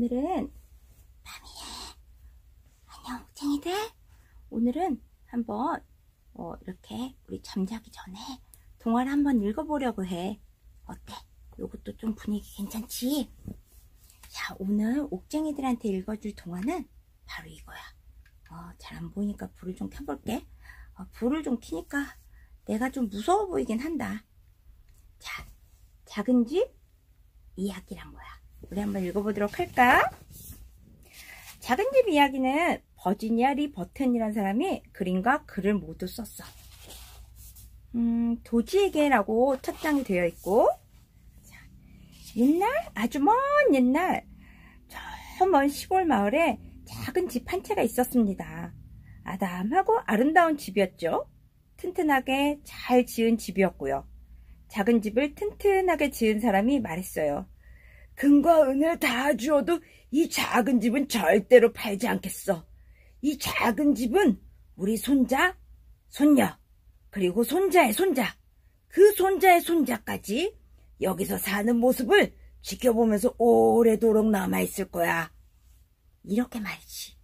오늘은 안녕 옥쟁이들. 오늘은 한번 이렇게 우리 잠자기 전에 동화를 한번 읽어보려고 해. 어때? 요것도 좀 분위기 괜찮지? 자, 오늘 옥쟁이들한테 읽어줄 동화는 바로 이거야. 잘 안 보이니까 불을 좀 켜볼게. 불을 좀 켜니까 내가 좀 무서워 보이긴 한다. 자, 작은 집 이야기란 거야. 우리 한번 읽어보도록 할까? 작은 집 이야기는 버지니아 리 버튼이라는 사람이 그림과 글을 모두 썼어. 도지에게라고 첫 장이 되어 있고, 자, 옛날, 아주 먼 옛날, 저 먼 시골 마을에 작은 집 한 채가 있었습니다. 아담하고 아름다운 집이었죠. 튼튼하게 잘 지은 집이었고요. 작은 집을 튼튼하게 지은 사람이 말했어요. 금과 은을 다 주어도 이 작은 집은 절대로 팔지 않겠어. 이 작은 집은 우리 손자, 손녀, 그리고 손자의 손자, 그 손자의 손자까지 여기서 사는 모습을 지켜보면서 오래도록 남아있을 거야. 이렇게 말이지.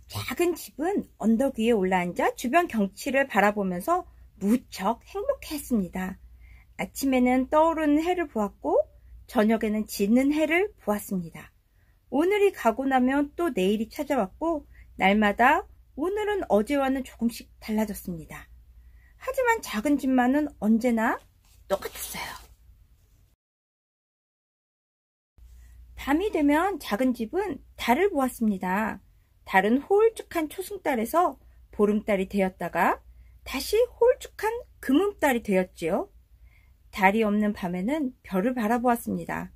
작은 집은 언덕 위에 올라앉아 주변 경치를 바라보면서 무척 행복해했습니다. 아침에는 떠오르는 해를 보았고 저녁에는 지는 해를 보았습니다. 오늘이 가고 나면 또 내일이 찾아왔고 날마다 오늘은 어제와는 조금씩 달라졌습니다. 하지만 작은 집만은 언제나 똑같았어요. 밤이 되면 작은 집은 달을 보았습니다. 달은 홀쭉한 초승달에서 보름달이 되었다가 다시 홀쭉한 금음달이 되었지요. 달이 없는 밤에는 별을 바라보았습니다.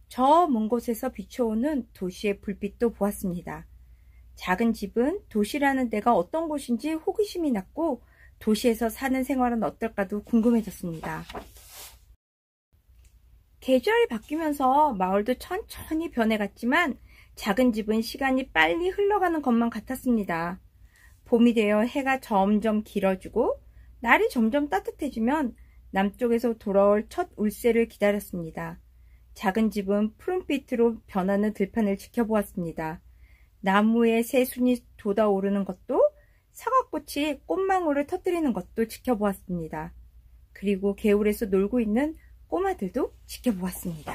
저 먼 곳에서 비춰오는 도시의 불빛도 보았습니다. 작은 집은 도시라는 데가 어떤 곳인지 호기심이 났고 도시에서 사는 생활은 어떨까도 궁금해졌습니다. 계절이 바뀌면서 마을도 천천히 변해갔지만 작은 집은 시간이 빨리 흘러가는 것만 같았습니다. 봄이 되어 해가 점점 길어지고 날이 점점 따뜻해지면 남쪽에서 돌아올 첫 울새를 기다렸습니다. 작은 집은 푸른빛으로 변하는 들판을 지켜보았습니다. 나무에 새순이 돋아오르는 것도 사과꽃이 꽃망울을 터뜨리는 것도 지켜보았습니다. 그리고 개울에서 놀고 있는 꼬마들도 지켜보았습니다.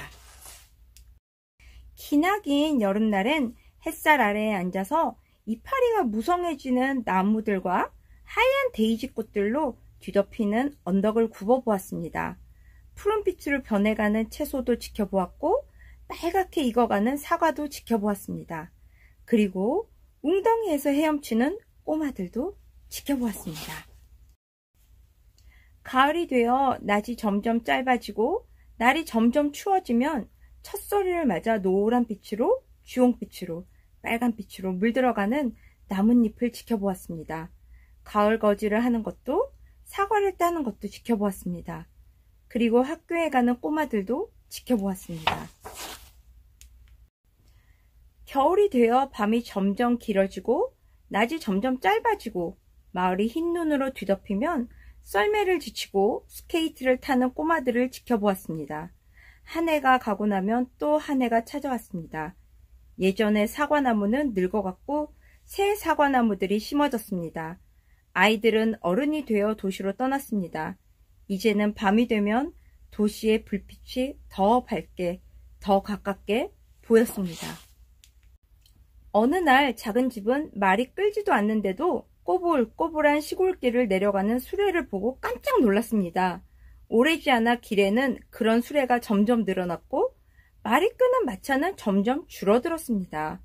기나긴 여름날엔 햇살 아래에 앉아서 이파리가 무성해지는 나무들과 하얀 데이지 꽃들로 뒤덮이는 언덕을 굽어보았습니다. 푸른빛으로 변해가는 채소도 지켜보았고 빨갛게 익어가는 사과도 지켜보았습니다. 그리고 웅덩이에서 헤엄치는 꼬마들도 지켜보았습니다. 가을이 되어 낮이 점점 짧아지고 날이 점점 추워지면 첫소리를 맞아 노란 빛으로 주홍빛으로 빨간빛으로 물들어가는 나뭇잎을 지켜보았습니다. 가을 거지를 하는 것도 사과를 따는 것도 지켜보았습니다. 그리고 학교에 가는 꼬마들도 지켜보았습니다. 겨울이 되어 밤이 점점 길어지고 낮이 점점 짧아지고 마을이 흰 눈으로 뒤덮이면 썰매를 지치고 스케이트를 타는 꼬마들을 지켜보았습니다. 한 해가 가고 나면 또 한 해가 찾아왔습니다. 예전에 사과나무는 늙어갔고 새 사과나무들이 심어졌습니다. 아이들은 어른이 되어 도시로 떠났습니다. 이제는 밤이 되면 도시의 불빛이 더 밝게, 더 가깝게 보였습니다. 어느 날 작은 집은 말이 끌지도 않는데도 꼬불꼬불한 시골길을 내려가는 수레를 보고 깜짝 놀랐습니다. 오래지 않아 길에는 그런 수레가 점점 늘어났고 말이 끄는 마차는 점점 줄어들었습니다.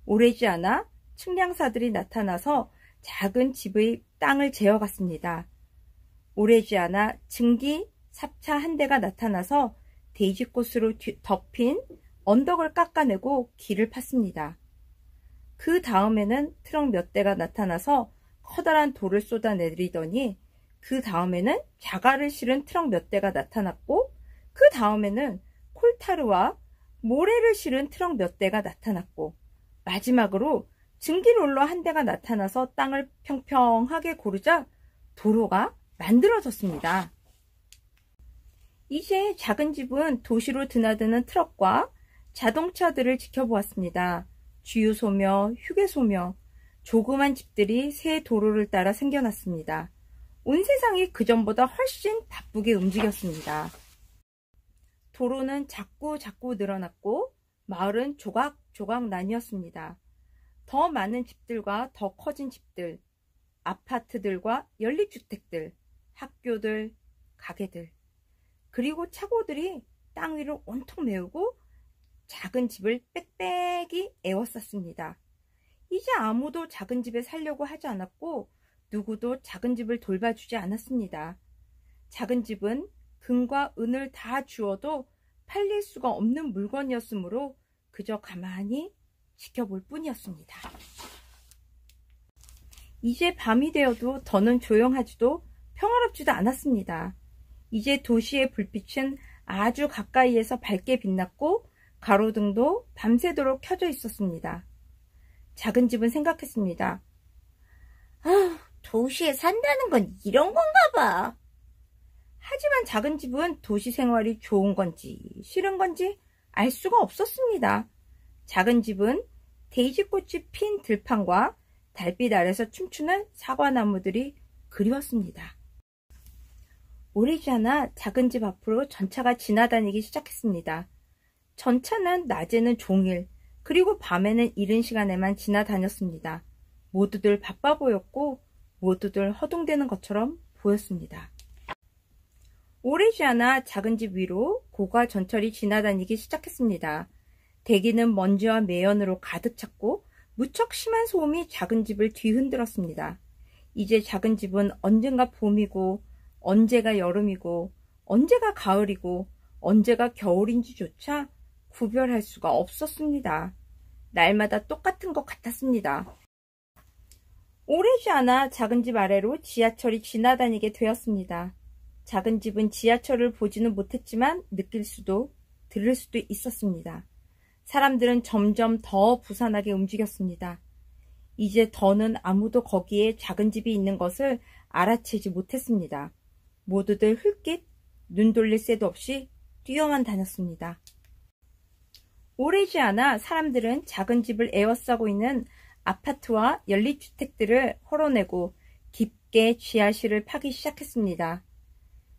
오래지 않아 측량사들이 나타나서 작은 집의 땅을 재어갔습니다. 오래지 않아 증기 삽차 한 대가 나타나서 데이지꽃으로 덮인 언덕을 깎아내고 길을 팠습니다. 그 다음에는 트럭 몇 대가 나타나서 커다란 돌을 쏟아내리더니 그 다음에는 자갈을 실은 트럭 몇 대가 나타났고 그 다음에는 콜타르와 모래를 실은 트럭 몇 대가 나타났고 마지막으로 증기롤러 한 대가 나타나서 땅을 평평하게 고르자 도로가 만들어졌습니다. 이제 작은 집은 도시로 드나드는 트럭과 자동차들을 지켜보았습니다. 주유소며 휴게소며 조그만 집들이 새 도로를 따라 생겨났습니다. 온 세상이 그전보다 훨씬 바쁘게 움직였습니다. 도로는 자꾸 늘어났고 마을은 조각조각 나뉘었습니다. 더 많은 집들과 더 커진 집들, 아파트들과 연립주택들, 학교들, 가게들, 그리고 차고들이 땅 위를 온통 메우고 작은 집을 빽빽이 에워쌌습니다. 이제 아무도 작은 집에 살려고 하지 않았고 누구도 작은 집을 돌봐주지 않았습니다. 작은 집은 금과 은을 다 주어도 팔릴 수가 없는 물건이었으므로 그저 가만히 지켜볼 뿐이었습니다. 이제 밤이 되어도 더는 조용하지도 평화롭지도 않았습니다. 이제 도시의 불빛은 아주 가까이에서 밝게 빛났고 가로등도 밤새도록 켜져 있었습니다. 작은 집은 생각했습니다. 도시에 산다는 건 이런 건가 봐. 하지만 작은 집은 도시 생활이 좋은 건지 싫은 건지 알 수가 없었습니다. 작은 집은 데이지꽃이 핀 들판과 달빛 아래서 춤추는 사과나무들이 그리웠습니다. 오래지 않아 작은 집 앞으로 전차가 지나다니기 시작했습니다. 전차는 낮에는 종일, 그리고 밤에는 이른 시간에만 지나다녔습니다. 모두들 바빠 보였고 모두들 허둥대는 것처럼 보였습니다. 오래지 않아 작은 집 위로 고가 전철이 지나다니기 시작했습니다. 대기는 먼지와 매연으로 가득 찼고 무척 심한 소음이 작은 집을 뒤흔들었습니다. 이제 작은 집은 언젠가 봄이고 언제가 여름이고 언제가 가을이고 언제가 겨울인지조차 구별할 수가 없었습니다. 날마다 똑같은 것 같았습니다. 오래지 않아 작은 집 아래로 지하철이 지나다니게 되었습니다. 작은 집은 지하철을 보지는 못했지만 느낄 수도 들을 수도 있었습니다. 사람들은 점점 더 부산하게 움직였습니다. 이제 더는 아무도 거기에 작은 집이 있는 것을 알아채지 못했습니다. 모두들 흘낏 눈 돌릴 새도 없이 뛰어만 다녔습니다. 오래지 않아 사람들은 작은 집을 에워싸고 있는 아파트와 연립주택들을 헐어내고 깊게 지하실을 파기 시작했습니다.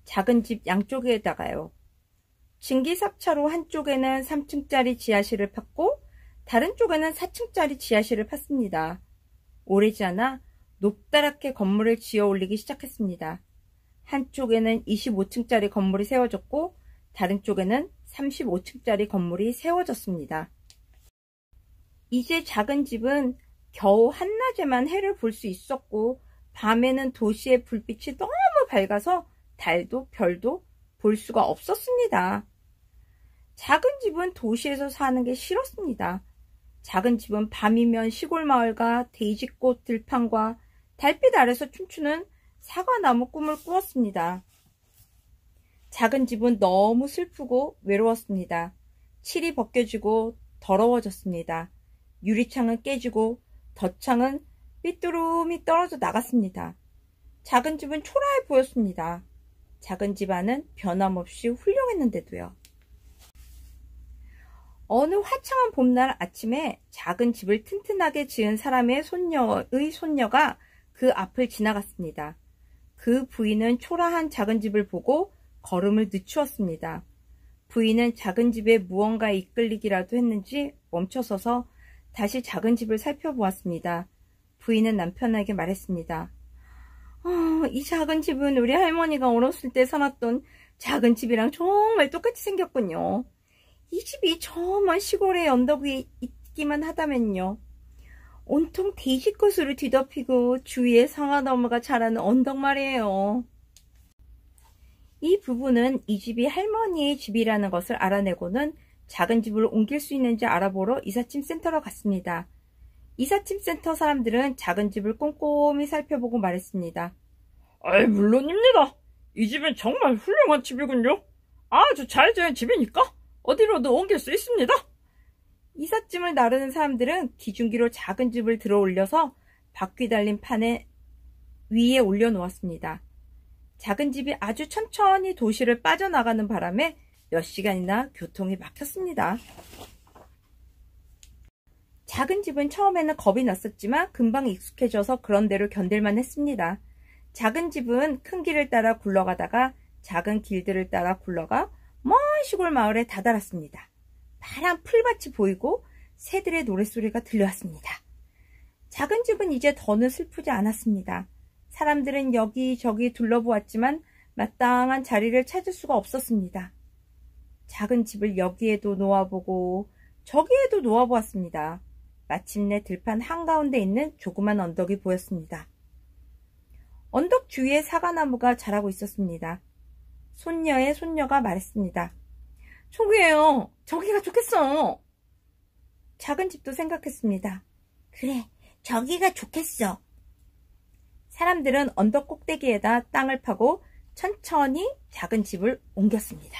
작은 집 양쪽에다가요. 증기삽차로 한쪽에는 3층짜리 지하실을 팠고 다른 쪽에는 4층짜리 지하실을 팠습니다. 오래지 않아 높다랗게 건물을 지어 올리기 시작했습니다. 한쪽에는 25층짜리 건물이 세워졌고 다른 쪽에는 35층짜리 건물이 세워졌습니다. 이제 작은 집은 겨우 한낮에만 해를 볼 수 있었고 밤에는 도시의 불빛이 너무 밝아서 달도 별도 볼 수가 없었습니다. 작은 집은 도시에서 사는 게 싫었습니다. 작은 집은 밤이면 시골 마을과 데이지꽃 들판과 달빛 아래서 춤추는 사과나무 꿈을 꾸었습니다. 작은 집은 너무 슬프고 외로웠습니다. 칠이 벗겨지고 더러워졌습니다. 유리창은 깨지고 덧창은 삐뚤음이 떨어져 나갔습니다. 작은 집은 초라해 보였습니다. 작은 집 안은 변함없이 훌륭했는데도요. 어느 화창한 봄날 아침에 작은 집을 튼튼하게 지은 사람의 손녀가 그 앞을 지나갔습니다. 그 부인은 초라한 작은 집을 보고 걸음을 늦추었습니다. 부인은 작은 집에 무언가에 이끌리기라도 했는지 멈춰서서 다시 작은 집을 살펴보았습니다. 부인은 남편에게 말했습니다. 이 작은 집은 우리 할머니가 어렸을 때 살았던 작은 집이랑 정말 똑같이 생겼군요. 이 집이 저먼 시골의 언덕 위에 있기만 하다면요. 온통 데이지꽃으로 뒤덮이고 주위에 상아나무가 자라는 언덕 말이에요. 이 부부는 이 집이 할머니의 집이라는 것을 알아내고는 작은 집으로 옮길 수 있는지 알아보러 이삿짐 센터로 갔습니다. 이삿짐 센터 사람들은 작은 집을 꼼꼼히 살펴보고 말했습니다. 물론입니다. 이 집은 정말 훌륭한 집이군요. 아주 잘 지은 집이니까 어디로도 옮길 수 있습니다. 이삿짐을 나르는 사람들은 기중기로 작은 집을 들어 올려서 바퀴 달린 판에 위에 올려놓았습니다. 작은 집이 아주 천천히 도시를 빠져나가는 바람에 몇 시간이나 교통이 막혔습니다. 작은 집은 처음에는 겁이 났었지만 금방 익숙해져서 그런 대로 견딜만 했습니다. 작은 집은 큰 길을 따라 굴러가다가 작은 길들을 따라 굴러가 먼 시골 마을에 다다랐습니다. 파란 풀밭이 보이고 새들의 노랫소리가 들려왔습니다. 작은 집은 이제 더는 슬프지 않았습니다. 사람들은 여기저기 둘러보았지만 마땅한 자리를 찾을 수가 없었습니다. 작은 집을 여기에도 놓아보고 저기에도 놓아보았습니다. 마침내 들판 한가운데 있는 조그만 언덕이 보였습니다. 언덕 주위에 사과나무가 자라고 있었습니다. 손녀의 손녀가 말했습니다. 저기에요. 저기가 좋겠어. 작은 집도 생각했습니다. 그래, 저기가 좋겠어. 사람들은 언덕 꼭대기에다 땅을 파고 천천히 작은 집을 옮겼습니다.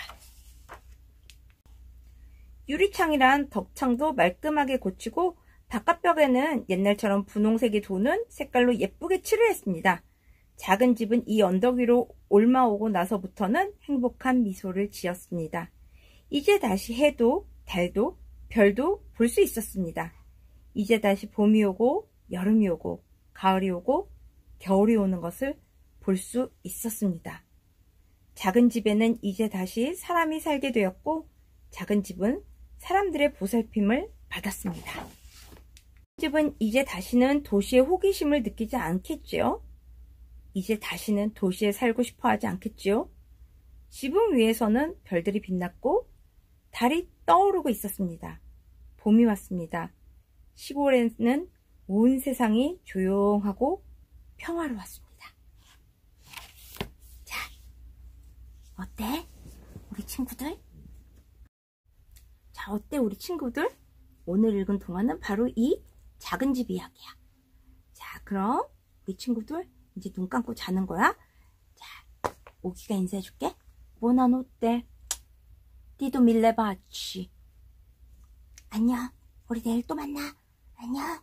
유리창이란 덕창도 말끔하게 고치고 바깥벽에는 옛날처럼 분홍색이 도는 색깔로 예쁘게 칠을 했습니다. 작은 집은 이 언덕 위로 올라오고 나서부터는 행복한 미소를 지었습니다. 이제 다시 해도 달도 별도 볼 수 있었습니다. 이제 다시 봄이 오고 여름이 오고 가을이 오고 겨울이 오는 것을 볼 수 있었습니다. 작은 집에는 이제 다시 사람이 살게 되었고 작은 집은 사람들의 보살핌을 받았습니다. 집은 이제 다시는 도시의 호기심을 느끼지 않겠지요? 이제 다시는 도시에 살고 싶어 하지 않겠지요? 지붕 위에서는 별들이 빛났고 달이 떠오르고 있었습니다. 봄이 왔습니다. 시골에는 온 세상이 조용하고 평화로웠습니다. 자, 어때? 우리 친구들? 자, 어때 우리 친구들? 오늘 읽은 동화는 바로 이 작은 집 이야기야. 자, 그럼 우리 친구들 이제 눈 감고 자는 거야. 자, 오기가 인사해줄게. 부나노tte. Ti mille baci. 안녕. 우리 내일 또 만나. 안녕.